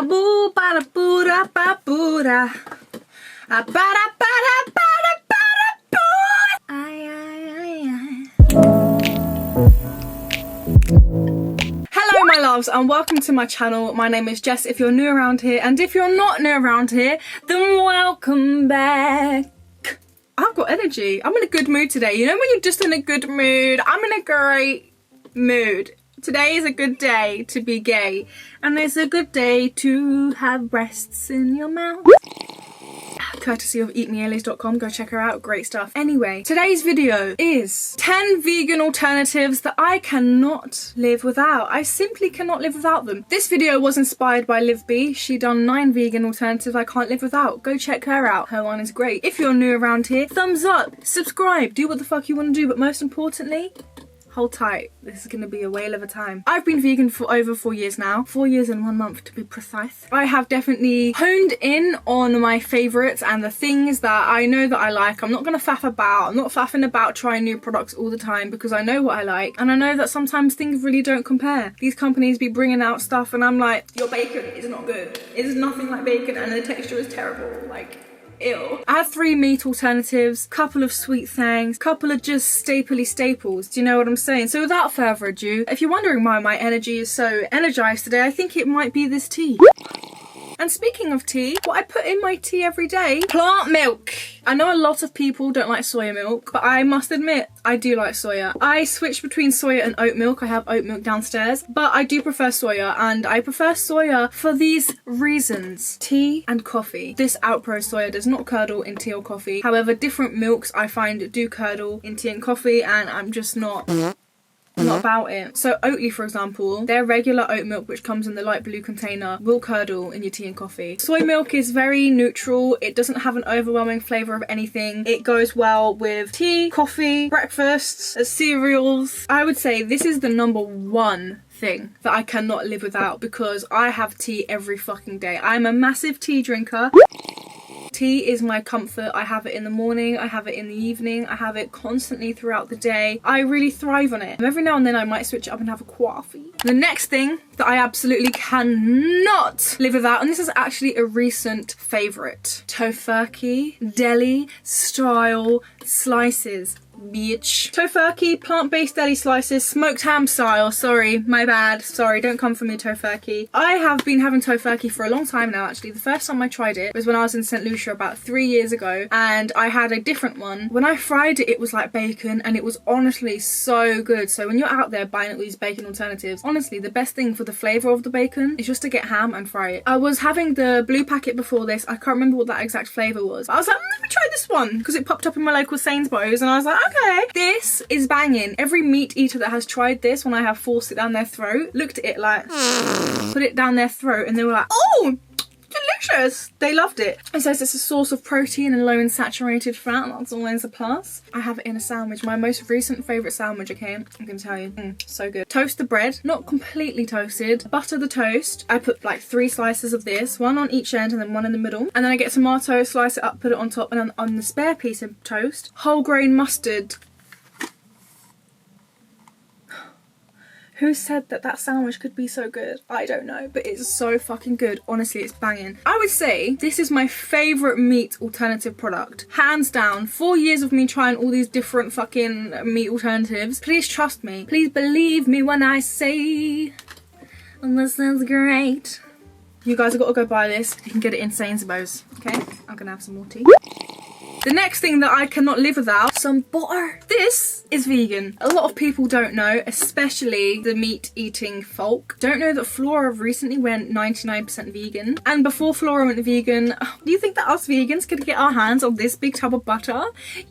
boo ba da boo da ba boo da. Ba da ba da ba da ba da boo. Ay, ay, ay, ay. Hello my loves and welcome to my channel. My name is Jess if you're new around here, and if you're not new around here, then welcome back. I've got energy. I'm in a good mood today. You know when you're just in a good mood? I'm in a great mood. Today is a good day to be gay, and it's a good day to have breasts in your mouth. Courtesy of 𝘎𝑃𝑔𝑚𝑒𝐿𝑖es.com, go check her out, great stuff. Anyway, today's video is 10 vegan alternatives that I cannot live without. I simply cannot live without them. This video was inspired by Liv B. She done 9 vegan alternatives I can't live without. Go check her out, her one is great. If you're new around here, thumbs up, subscribe, do what the fuck you want to do, but most importantly, hold tight, this is going to be a whale of a time. I've been vegan for over 4 years now, 4 years and 1 month to be precise. I have definitely honed in on my favourites and the things that I know that I like. I'm not going to faff about, I'm not faffing about trying new products all the time because I know what I like, and I know that sometimes things really don't compare. These companies be bringing out stuff and I'm like, your bacon is not good. It is nothing like bacon and the texture is terrible, like, ew. I have 3 meat alternatives, couple of sweet things, couple of just stapley staples, do you know what I'm saying? So without further ado, if you're wondering why my energy is so energized today, I think it might be this tea. And speaking of tea, what I put in my tea every day, plant milk. I know a lot of people don't like soya milk, but I must admit, I do like soya. I switch between soya and oat milk. I have oat milk downstairs, but I do prefer soya, and I prefer soya for these reasons. Tea and coffee. This outpro soya does not curdle in tea or coffee. However, different milks I find do curdle in tea and coffee, and I'm just not about it. So Oatly, for example, their regular oat milk, which comes in the light blue container, will curdle in your tea and coffee. Soy milk is very neutral. It doesn't have an overwhelming flavour of anything. It goes well with tea, coffee, breakfasts, cereals. I would say this is the #1 thing that I cannot live without because I have tea every fucking day. I'm a massive tea drinker. Tea is my comfort. I have it in the morning, I have it in the evening, I have it constantly throughout the day. I really thrive on it. And every now and then I might switch it up and have a coffee. The next thing that I absolutely cannot live without, and this is actually a recent favourite, Tofurky deli style slices. Bitch. Tofurky plant-based deli slices, smoked ham style. Sorry, my bad. Sorry, don't come for me, Tofurky. I have been having Tofurky for a long time now, actually. The first time I tried it was when I was in St. Lucia about 3 years ago, and I had a different one. When I fried it, it was like bacon, and it was honestly so good. So when you're out there buying all these bacon alternatives, honestly, the best thing for the flavour of the bacon is just to get ham and fry it. I was having the blue packet before this. I can't remember what that exact flavour was. I was like, let me try this one, because it popped up in my local Sainsbury's, and I was like, okay, this is banging. Every meat eater that has tried this, when I have forced it down their throat, looked at it like, put it down their throat, and they were like, oh, delicious. They loved it. It says it's a source of protein and low in saturated fat. That's always a plus. I have it in a sandwich. My most recent favourite sandwich, okay? I'm gonna tell you. So good. Toast the bread, not completely toasted. Butter the toast. I put like 3 slices of this, 1 on each end and then 1 in the middle. And then I get tomato, slice it up, put it on top, and then on the spare piece of toast, whole grain mustard. Who said that that sandwich could be so good? I don't know, but it's so fucking good. Honestly, it's banging. I would say this is my favourite meat alternative product. Hands down. 4 years of me trying all these different fucking meat alternatives. Please trust me. Please believe me when I say this is great. You guys have got to go buy this. You can get it in Sainsbury's. Okay? I'm gonna have some more tea. The next thing that I cannot live without, some butter. This is vegan. A lot of people don't know, especially the meat eating folk, don't know that Flora recently went 99% vegan. And before Flora went vegan, do you think that us vegans could get our hands on this big tub of butter?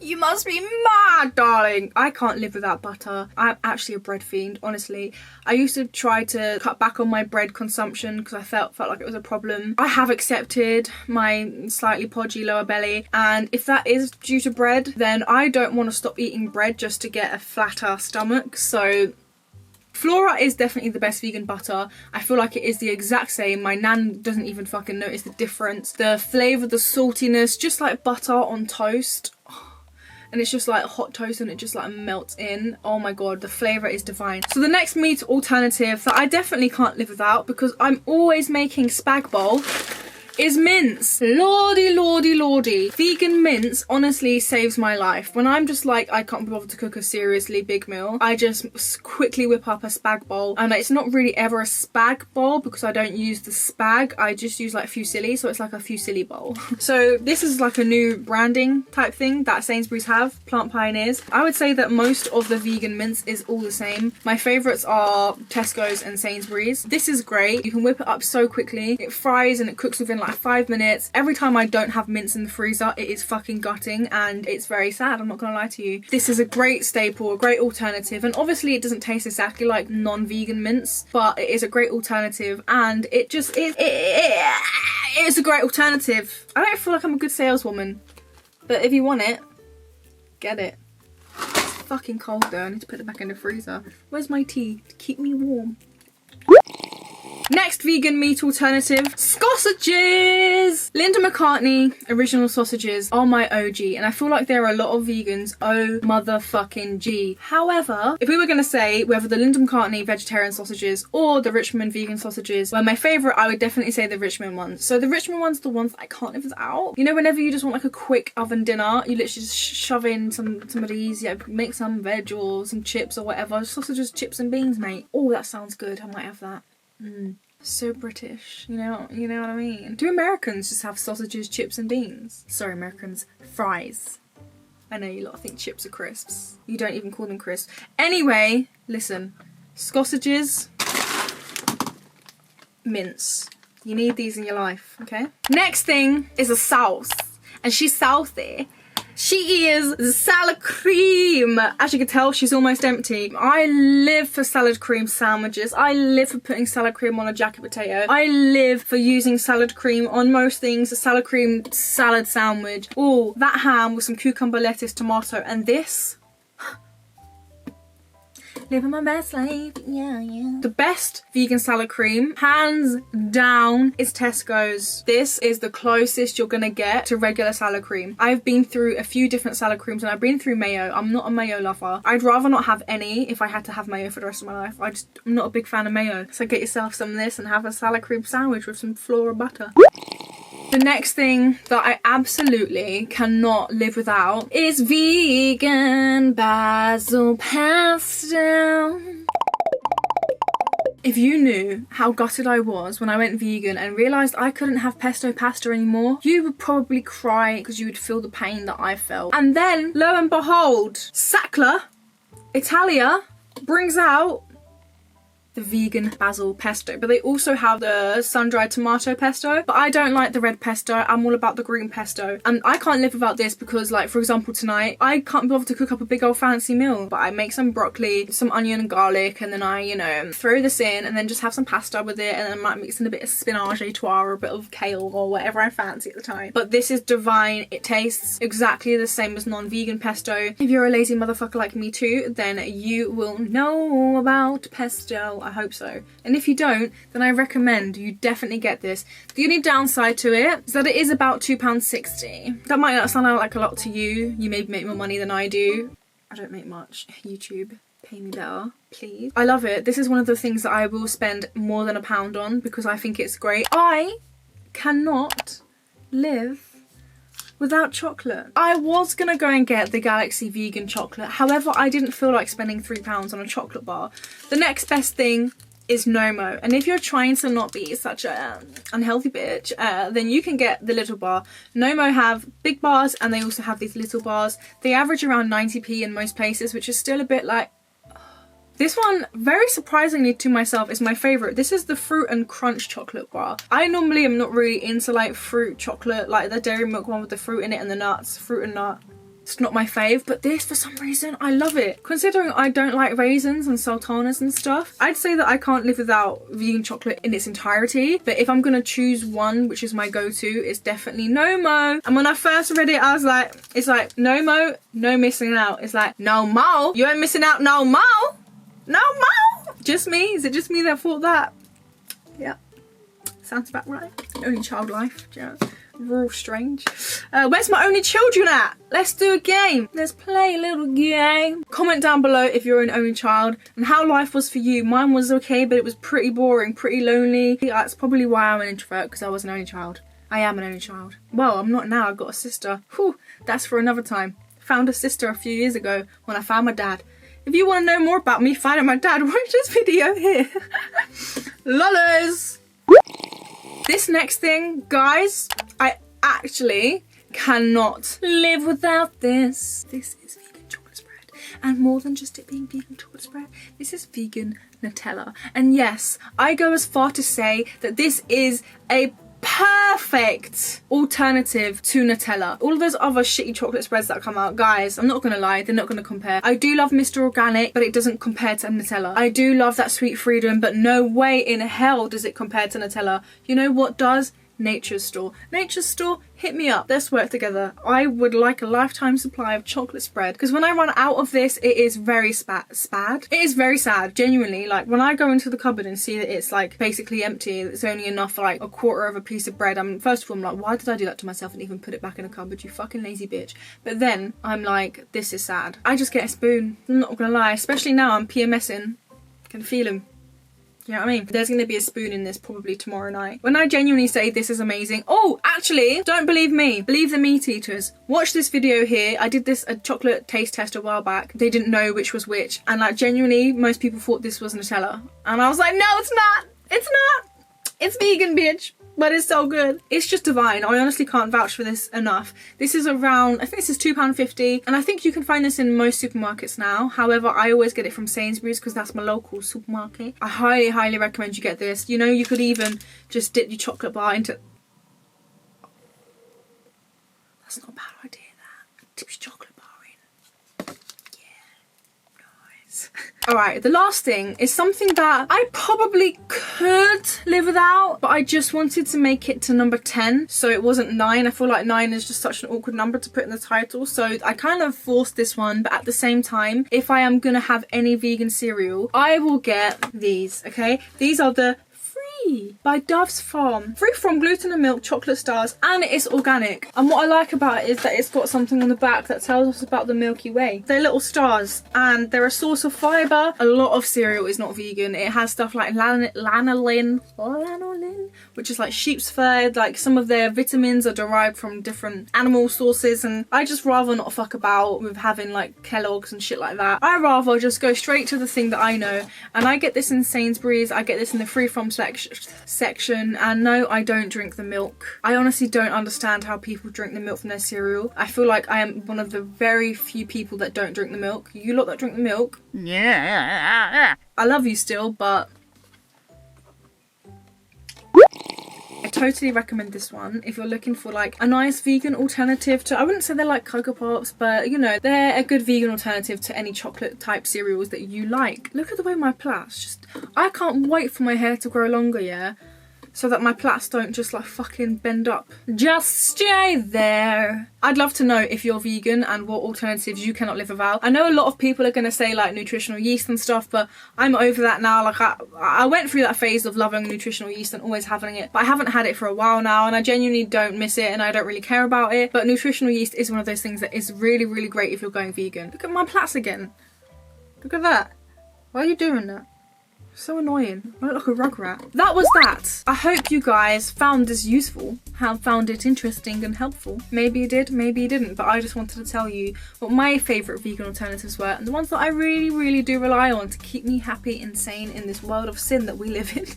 You must be mad, darling. I can't live without butter. I'm actually a bread fiend, honestly. I used to try to cut back on my bread consumption because I felt like it was a problem. I have accepted my slightly podgy lower belly, and if that is due to bread, then I don't want to stop eating bread just to get a flatter stomach. So Flora is definitely the best vegan butter. I feel like it is the exact same. My nan doesn't even fucking notice the difference. The flavour, the saltiness, just like butter on toast. and it's just like hot toast and it just like melts in. Oh my god, the flavour is divine. So the next meat alternative that I definitely can't live without, because I'm always making spag bol, is mince. Lordy, lordy, lordy. Vegan mince honestly saves my life. When I'm just like, I can't be bothered to cook a seriously big meal, I just quickly whip up a spag bol. And it's not really ever a spag bol because I don't use the spag. I just use like fusilli, so it's like a fusilli bowl. So this is like a new branding type thing that Sainsbury's have, Plant Pioneers. I would say that most of the vegan mince is all the same. My favourites are Tesco's and Sainsbury's. This is great. You can whip it up so quickly. It fries and it cooks within like 5 minutes. Every time I don't have mince in the freezer, it is fucking gutting and it's very sad, I'm not gonna lie to you. This is a great staple, a great alternative, and obviously it doesn't taste exactly like non-vegan mince, but it is a great alternative, and it just is, it's a great alternative. I don't feel like I'm a good saleswoman, but if you want it, get it. It's fucking cold though, I need to put it back in the freezer. Where's my tea to keep me warm? Next vegan meat alternative, sausages! Linda McCartney original sausages are my OG, and I feel like there are a lot of vegans oh motherfucking G. However, if we were going to say whether the Linda McCartney vegetarian sausages or the Richmond vegan sausages were my favourite, I would definitely say the Richmond ones. So the Richmond ones are the ones that I can't live without. You know, whenever you just want like a quick oven dinner, you literally just shove in some of these, yeah, make some veg or some chips or whatever. Sausages, chips and beans, mate. Oh, that sounds good. I might have that. So British, you know what I mean? Do Americans just have sausages, chips and beans? Sorry Americans, fries. I know you lot think chips are crisps. You don't even call them crisps. Anyway, listen, sausages, mince. You need these in your life, okay? Next thing is a sauce, and she's Southie. She is salad cream. As you can tell, she's almost empty. I live for salad cream sandwiches. I live for putting salad cream on a jacket potato. I live for using salad cream on most things. A salad cream salad sandwich. Oh, that ham with some cucumber, lettuce, tomato, and this. Living my best life, yeah, yeah. The best vegan salad cream, hands down, is Tesco's. This is the closest you're gonna get to regular salad cream. I've been through a few different salad creams and I've been through mayo. I'm not a mayo lover. I'd rather not have any if I had to have mayo for the rest of my life. I'm not a big fan of mayo. So get yourself some of this and have a salad cream sandwich with some flora butter. The next thing that I absolutely cannot live without is vegan basil pesto. If you knew how gutted I was when I went vegan and realised I couldn't have pesto pasta anymore, you would probably cry because you would feel the pain that I felt. And then, lo and behold, Sackler Italia brings out the vegan basil pesto, but they also have the sun-dried tomato pesto, but I don't like the red pesto. I'm all about the green pesto, and I can't live without this because, like, for example, tonight I can't bother to cook up a big old fancy meal, but I make some broccoli, some onion and garlic, and then I, you know, throw this in and then just have some pasta with it, and then I might mix in a bit of spinach etoile or a bit of kale or whatever I fancy at the time. But this is divine. It tastes exactly the same as non-vegan pesto. If you're a lazy motherfucker like me too, then you will know about pesto. I hope so. And if you don't, then I recommend you definitely get this. The only downside to it is that it is about £2.60. That might not sound like a lot to you. You maybe make more money than I do. I don't make much. YouTube, pay me better, please. I love it. This is one of the things that I will spend more than £1 on because I think it's great. I cannot live without chocolate. I was gonna go and get the Galaxy vegan chocolate, however I didn't feel like spending £3 on a chocolate bar. The next best thing is Nomo, and if you're trying to not be such a unhealthy bitch, then you can get the little bar. Nomo have big bars and they also have these little bars. They average around 90p in most places, which is still a bit like... This one, very surprisingly to myself, is my favourite. This is the Fruit and Crunch chocolate bar. I normally am not really into like fruit chocolate, like the Dairy Milk one with the fruit in it and the nuts, fruit and nut. It's not my fave, but this, for some reason, I love it. Considering I don't like raisins and sultanas and stuff, I'd say that I can't live without vegan chocolate in its entirety. But if I'm gonna choose one, which is my go-to, it's definitely Nomo. And when I first read it, I was like, it's like, Nomo, no missing out. It's like, no mo, you ain't missing out no mo. No mo! Just me? Is it just me that thought that? Yeah. Sounds about right. Only child life. Yeah. We're all strange. Where's my only children at? Let's do a game. Let's play a little game. Comment down below if you're an only child and how life was for you. Mine was okay, but it was pretty boring, pretty lonely. That's probably why I'm an introvert, because I was an only child. I am an only child. Well, I'm not now. I've got a sister. Whew, that's for another time. Found a sister a few years ago when I found my dad. If you want to know more about me finding my dad, watch this video here. Lollers! This next thing, guys, I actually cannot live without this. This is vegan chocolate spread. And more than just it being vegan chocolate spread, this is vegan Nutella. And yes, I go as far to say that this is a perfect alternative to Nutella. All of those other shitty chocolate spreads that come out, guys, I'm not gonna lie, they're not gonna compare. I do love Mr. Organic, but it doesn't compare to Nutella. I do love that Sweet Freedom, but no way in hell does it compare to Nutella. You know what does? Nature's Store. Nature's Store, hit me up. Let's work together. I would like a lifetime supply of chocolate spread, because when I run out of this, it is very sad. It is very sad, genuinely. Like, when I go into the cupboard and see that it's like basically empty, it's only enough for like a quarter of a piece of bread, first of all, I'm like, why did I do that to myself and even put it back in a cupboard, you fucking lazy bitch? But then I'm like, this is sad. I just get a spoon. I'm not gonna lie, especially now I'm PMSing. Can feel him. You know what I mean? There's going to be a spoon in this probably tomorrow night. When I genuinely say this is amazing. Oh, actually, don't believe me. Believe the meat eaters. Watch this video here. I did a chocolate taste test a while back. They didn't know which was which. And like genuinely, most people thought this was Nutella. And I was like, no, it's not. It's not. It's vegan, bitch. But it's so good. It's just divine. I honestly can't vouch for this enough. This is around, I think this is £2.50, and I think you can find this in most supermarkets now. However, I always get it from Sainsbury's because that's my local supermarket. I highly, highly recommend you get this. You know, you could even just dip your chocolate bar into... That's not a bad idea, that. Dip your chocolate bar in. Yeah, nice. Alright, the last thing is something that I probably could live without, but I just wanted to make it to number 10, so it wasn't 9. I feel like 9 is just such an awkward number to put in the title, so I kind of forced this one, but at the same time, if I am gonna have any vegan cereal, I will get these, okay? These are the by Dove's Farm. Free from gluten and milk chocolate stars, and it is organic. And what I like about it is that it's got something on the back that tells us about the Milky Way. They're little stars and they're a source of fibre. A lot of cereal is not vegan. It has stuff like lanolin, which is like sheep's fur. Like some of their vitamins are derived from different animal sources, and I just rather not fuck about with having like Kellogg's and shit like that. I rather just go straight to the thing that I know, and I get this in Sainsbury's. I get this in the free from section, and no, I don't drink the milk. I honestly don't understand how people drink the milk from their cereal. I feel like I am one of the very few people that don't drink the milk. You lot that drink the milk, yeah, I love you still, but I totally recommend this one if you're looking for like a nice vegan alternative to, I wouldn't say they're like Cocoa Pops, but you know, they're a good vegan alternative to any chocolate type cereals that you like. Look at the way my plaits just, I can't wait for my hair to grow longer, yeah, so that my plaits don't just like fucking bend up. Just stay there. I'd love to know if you're vegan and what alternatives you cannot live without. I know a lot of people are going to say like nutritional yeast and stuff, but I'm over that now. Like I went through that phase of loving nutritional yeast and always having it, but I haven't had it for a while now, and I genuinely don't miss it and I don't really care about it. But nutritional yeast is one of those things that is really, really great if you're going vegan. Look at my plaits again. Look at that. Why are you doing that? So annoying. I look like a rugrat. That was that. I hope you guys found this useful, found it interesting and helpful. Maybe you did, maybe you didn't, but I just wanted to tell you what my favourite vegan alternatives were and the ones that I really, really do rely on to keep me happy and sane in this world of sin that we live in.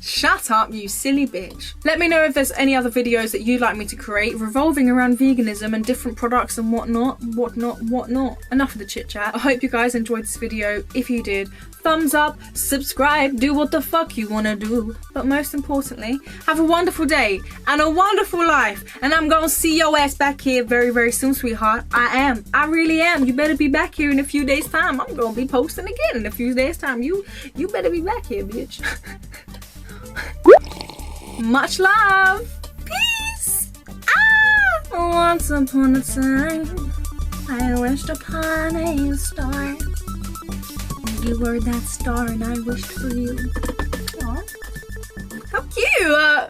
Shut up, you silly bitch. Let me know if there's any other videos that you'd like me to create revolving around veganism and different products and whatnot. Enough of the chit chat. I hope you guys enjoyed this video. If you did, thumbs up, subscribe, do what the fuck you wanna do. But most importantly, have a wonderful day and a wonderful life. And I'm gonna see your ass back here very, very soon, sweetheart. I am. I really am. You better be back here in a few days' time. I'm gonna be posting again in a few days' time. You better be back here, bitch. Much love. Peace. Once upon a time, I wished upon a star. You were that star and I wished for you. Aww. How cute.